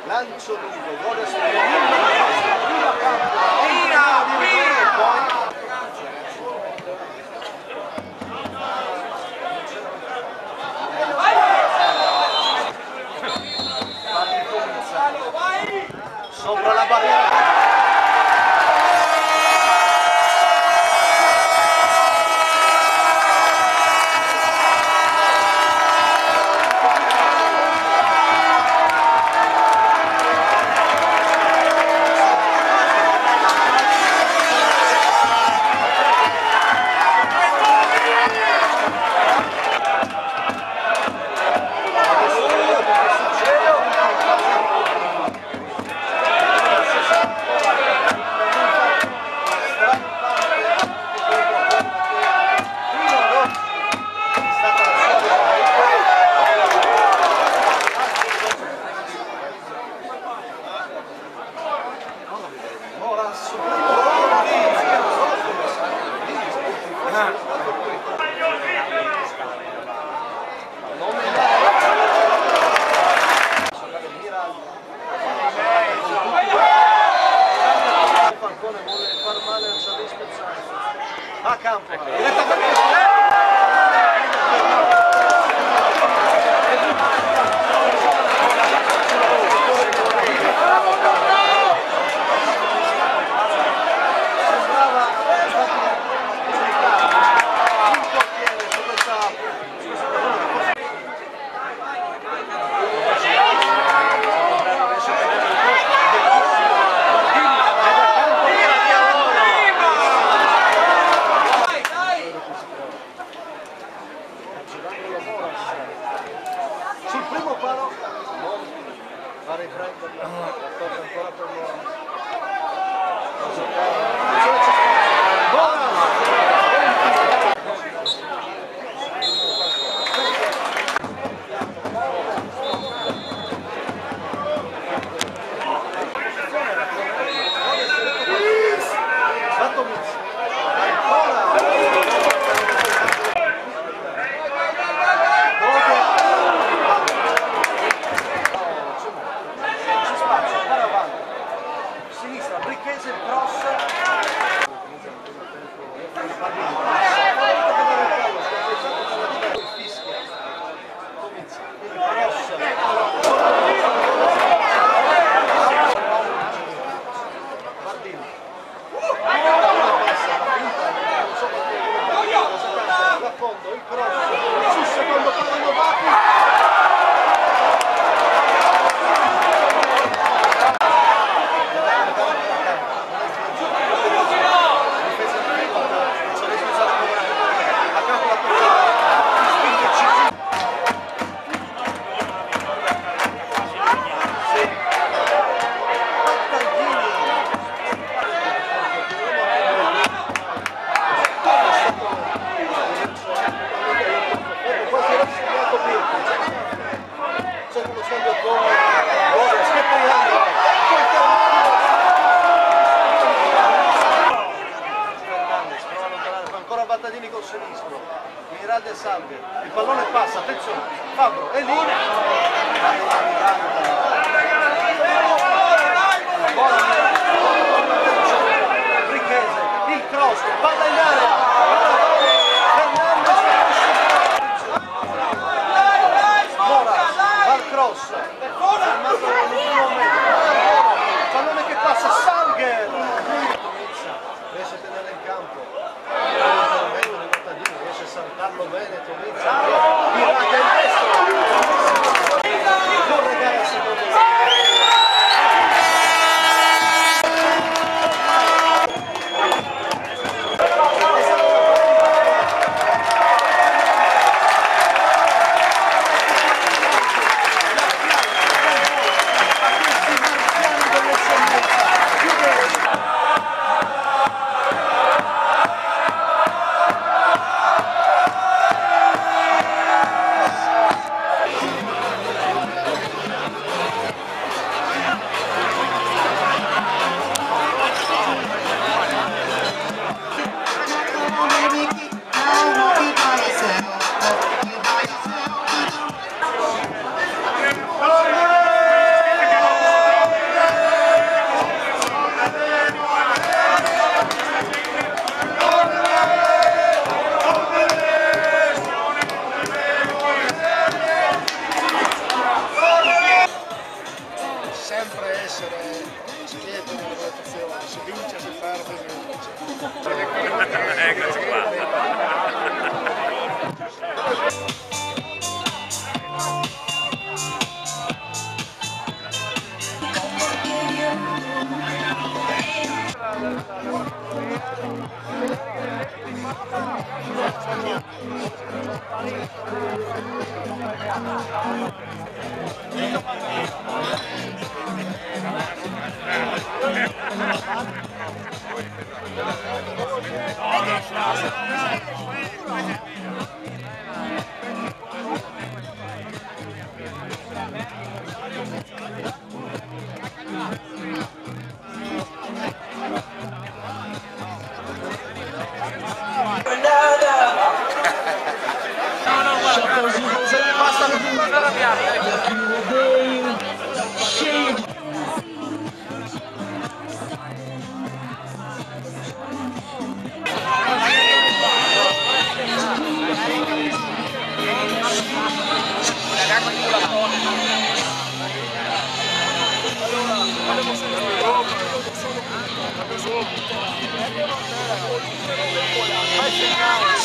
Lancio lungo, vuole prima campo, sopra la barriera. Falcone vuole far male al Salì Spezzano. A campo. Sul primo palo va a riprenderla, la tocca ancora per loro. Bricchese, cross. Il cross sul secondo palo Novaki. Ancora Battadini col sinistro, Miraldi e Salve, il pallone passa, attenzione, Fabro è lì. fermato all'ultimo metro, pallone che passa, Salger, riesce a tenere in campo, l'intervento di Contadini, riesce a saltarlo bene, Tomizza, tirata in destro, corre gara secondo me. Sempre essere schieto nella valutazione, si vince, si perde, si vince. Grazie qua. Vai segnare!